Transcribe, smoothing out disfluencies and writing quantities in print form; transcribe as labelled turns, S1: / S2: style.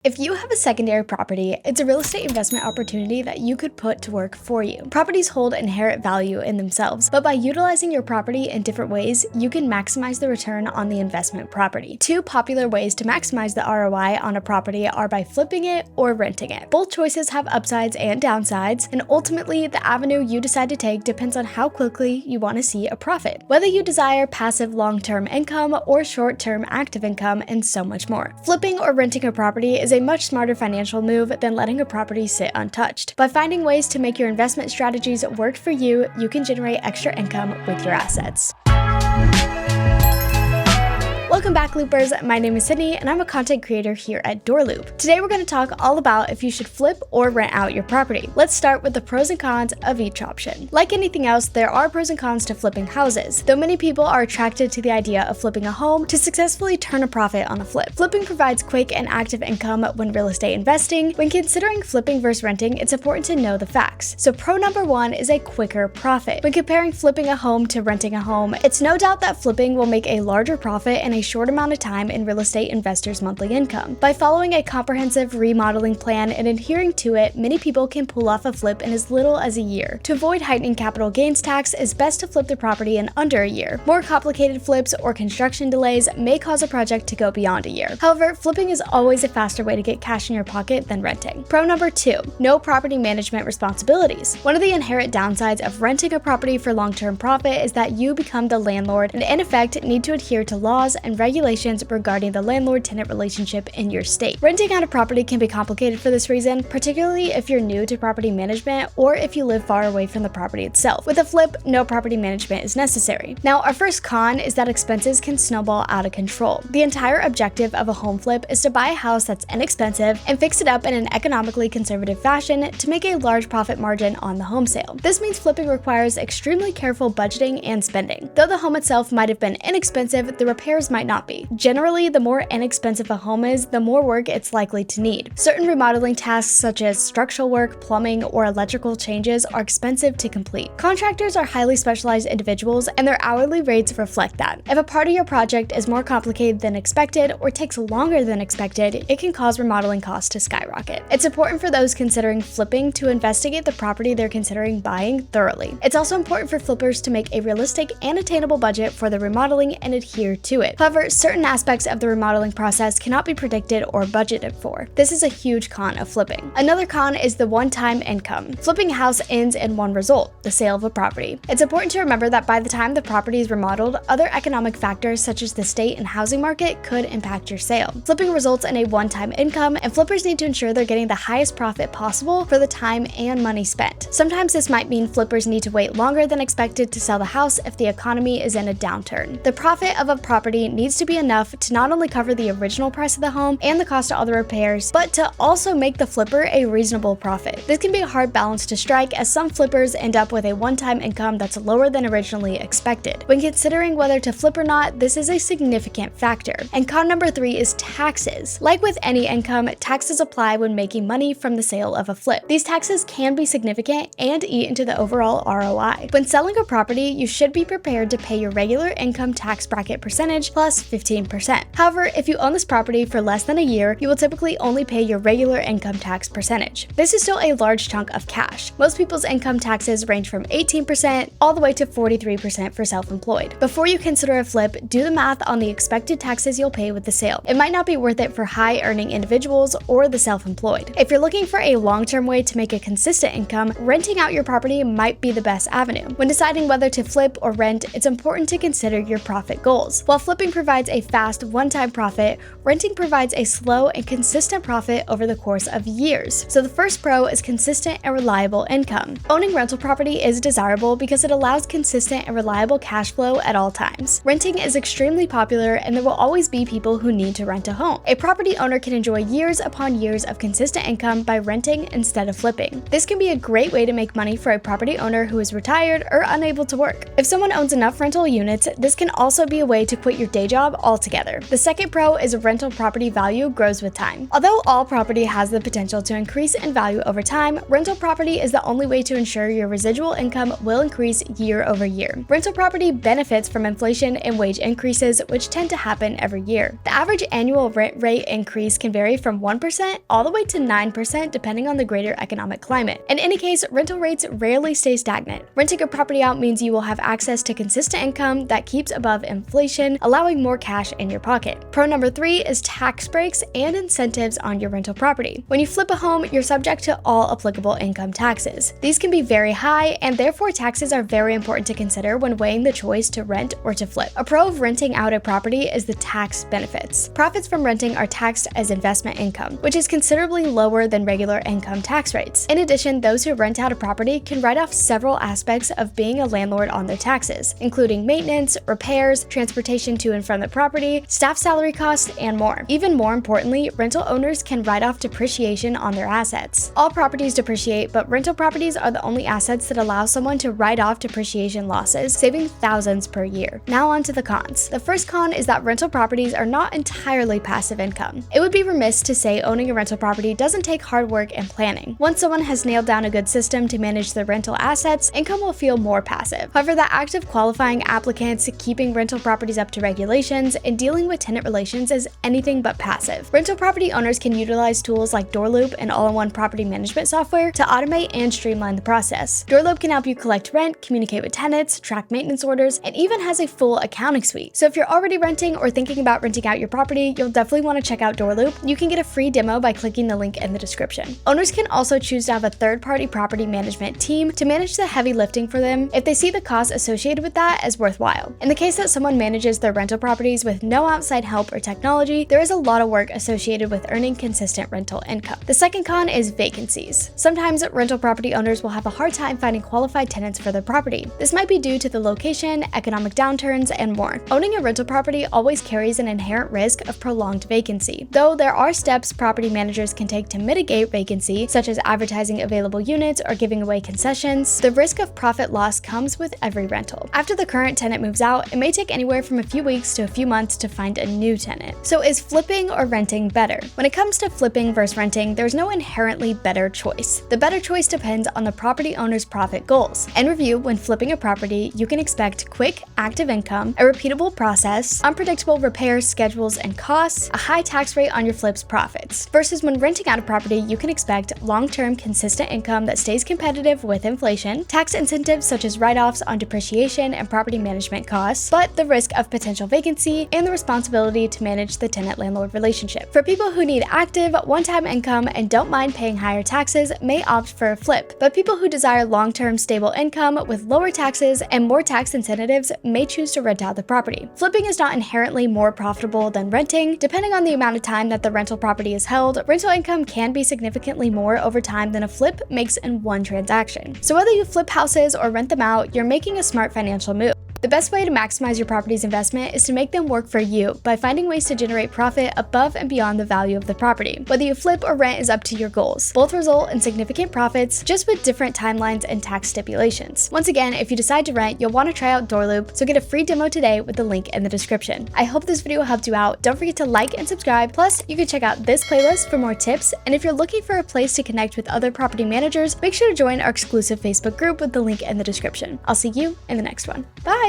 S1: If you have a secondary property, it's a real estate investment opportunity that you could put to work for you. Properties hold inherent value in themselves, but by utilizing your property in different ways, you can maximize the return on the investment property. Two popular ways to maximize the ROI on a property are by flipping it or renting it. Both choices have upsides and downsides, and ultimately, the avenue you decide to take depends on how quickly you want to see a profit, whether you desire passive long-term income or short-term active income, and so much more. Flipping or renting a property is a much smarter financial move than letting a property sit untouched. By finding ways to make your investment strategies work for you, you can generate extra income with your assets. Welcome back, Loopers. My name is Sydney, and I'm a content creator here at DoorLoop. Today, we're going to talk all about if you should flip or rent out your property. Let's start with the pros and cons of each option. Like anything else, there are pros and cons to flipping houses, though many people are attracted to the idea of flipping a home to successfully turn a profit on a flip. Flipping provides quick and active income when real estate investing. When considering flipping versus renting, it's important to know the facts. So pro number one is a quicker profit. When comparing flipping a home to renting a home, it's no doubt that flipping will make a larger profit in a short amount of time in real estate investors' monthly income. By following a comprehensive remodeling plan and adhering to it, many people can pull off a flip in as little as a year. To avoid heightening capital gains tax, it's best to flip the property in under a year. More complicated flips or construction delays may cause a project to go beyond a year. However, flipping is always a faster way to get cash in your pocket than renting. Pro number two, no property management responsibilities. One of the inherent downsides of renting a property for long-term profit is that you become the landlord and in effect need to adhere to laws and regulations regarding the landlord-tenant relationship in your state. Renting out a property can be complicated for this reason, particularly if you're new to property management or if you live far away from the property itself. With a flip, no property management is necessary. Now, our first con is that expenses can snowball out of control. The entire objective of a home flip is to buy a house that's inexpensive and fix it up in an economically conservative fashion to make a large profit margin on the home sale. This means flipping requires extremely careful budgeting and spending. Though the home itself might have been inexpensive, the repairs might not be. Generally, the more inexpensive a home is, the more work it's likely to need. Certain remodeling tasks such as structural work, plumbing, or electrical changes are expensive to complete. Contractors are highly specialized individuals and their hourly rates reflect that. If a part of your project is more complicated than expected or takes longer than expected, it can cause remodeling costs to skyrocket. It's important for those considering flipping to investigate the property they're considering buying thoroughly. It's also important for flippers to make a realistic and attainable budget for the remodeling and adhere to it. However, certain aspects of the remodeling process cannot be predicted or budgeted for. This is a huge con of flipping. Another con is the one-time income. Flipping a house ends in one result, the sale of a property. It's important to remember that by the time the property is remodeled, other economic factors such as the state and housing market could impact your sale. Flipping results in a one-time income, and flippers need to ensure they're getting the highest profit possible for the time and money spent. Sometimes this might mean flippers need to wait longer than expected to sell the house if the economy is in a downturn. The profit of a property needs to be enough to not only cover the original price of the home and the cost of all the repairs, but to also make the flipper a reasonable profit. This can be a hard balance to strike as some flippers end up with a one-time income that's lower than originally expected. When considering whether to flip or not, this is a significant factor. And con number three is taxes. Like with any income, taxes apply when making money from the sale of a flip. These taxes can be significant and eat into the overall ROI. When selling a property, you should be prepared to pay your regular income tax bracket percentage plus 15%. However, if you own this property for less than a year, you will typically only pay your regular income tax percentage. This is still a large chunk of cash. Most people's income taxes range from 18% all the way to 43% for self-employed. Before you consider a flip, do the math on the expected taxes you'll pay with the sale. It might not be worth it for high-earning individuals or the self-employed. If you're looking for a long-term way to make a consistent income, renting out your property might be the best avenue. When deciding whether to flip or rent, it's important to consider your profit goals. While flipping provides a fast one-time profit, renting provides a slow and consistent profit over the course of years. So the first pro is consistent and reliable income. Owning rental property is desirable because it allows consistent and reliable cash flow at all times. Renting is extremely popular and there will always be people who need to rent a home. A property owner can enjoy years upon years of consistent income by renting instead of flipping. This can be a great way to make money for a property owner who is retired or unable to work. If someone owns enough rental units, this can also be a way to quit your day job altogether. The second pro is rental property value grows with time. Although all property has the potential to increase in value over time, rental property is the only way to ensure your residual income will increase year over year. Rental property benefits from inflation and wage increases, which tend to happen every year. The average annual rent rate increase can vary from 1% all the way to 9% depending on the greater economic climate. In any case, rental rates rarely stay stagnant. Renting a property out means you will have access to consistent income that keeps above inflation, allowing more cash in your pocket. Pro number 3 is tax breaks and incentives on your rental property. When you flip a home, you're subject to all applicable income taxes. These can be very high, and therefore taxes are very important to consider when weighing the choice to rent or to flip. A pro of renting out a property is the tax benefits. Profits from renting are taxed as investment income, which is considerably lower than regular income tax rates. In addition, those who rent out a property can write off several aspects of being a landlord on their taxes, including maintenance, repairs, transportation to and from the property, staff salary costs, and more. Even more importantly, rental owners can write off depreciation on their assets. All properties depreciate, but rental properties are the only assets that allow someone to write off depreciation losses, saving thousands per year. Now on to the cons. The first con is that rental properties are not entirely passive income. It would be remiss to say owning a rental property doesn't take hard work and planning. Once someone has nailed down a good system to manage their rental assets, income will feel more passive. However, the act of qualifying applicants, keeping rental properties up to regulations, and dealing with tenant relations is anything but passive. Rental property owners can utilize tools like DoorLoop and all-in-one property management software to automate and streamline the process. DoorLoop can help you collect rent, communicate with tenants, track maintenance orders, and even has a full accounting suite. So if you're already renting or thinking about renting out your property, you'll definitely want to check out DoorLoop. You can get a free demo by clicking the link in the description. Owners can also choose to have a third-party property management team to manage the heavy lifting for them if they see the costs associated with that as worthwhile. In the case that someone manages their rental properties with no outside help or technology, there is a lot of work associated with earning consistent rental income. The second con is vacancies. Sometimes rental property owners will have a hard time finding qualified tenants for their property. This might be due to the location, economic downturns, and more. Owning a rental property always carries an inherent risk of prolonged vacancy. Though there are steps property managers can take to mitigate vacancy, such as advertising available units or giving away concessions, the risk of profit loss comes with every rental. After the current tenant moves out, it may take anywhere from a few weeks to a few months to find a new tenant. So is flipping or renting better? When it comes to flipping versus renting, there's no inherently better choice. The better choice depends on the property owner's profit goals. In review, when flipping a property, you can expect quick, active income, a repeatable process, unpredictable repairs, schedules, and costs, a high tax rate on your flip's profits. Versus when renting out a property, you can expect long-term, consistent income that stays competitive with inflation, tax incentives such as write-offs on depreciation and property management costs, but the risk of potential vacancy and the responsibility to manage the tenant-landlord relationship. For people who need active, one-time income and don't mind paying higher taxes may opt for a flip, but people who desire long-term stable income with lower taxes and more tax incentives may choose to rent out the property. Flipping is not inherently more profitable than renting. Depending on the amount of time that the rental property is held, rental income can be significantly more over time than a flip makes in one transaction. So whether you flip houses or rent them out, you're making a smart financial move. The best way to maximize your property's investment is to make them work for you by finding ways to generate profit above and beyond the value of the property. Whether you flip or rent is up to your goals. Both result in significant profits, just with different timelines and tax stipulations. Once again, if you decide to rent, you'll want to try out DoorLoop, so get a free demo today with the link in the description. I hope this video helped you out. Don't forget to like and subscribe. Plus, you can check out this playlist for more tips. And if you're looking for a place to connect with other property managers, make sure to join our exclusive Facebook group with the link in the description. I'll see you in the next one. Bye!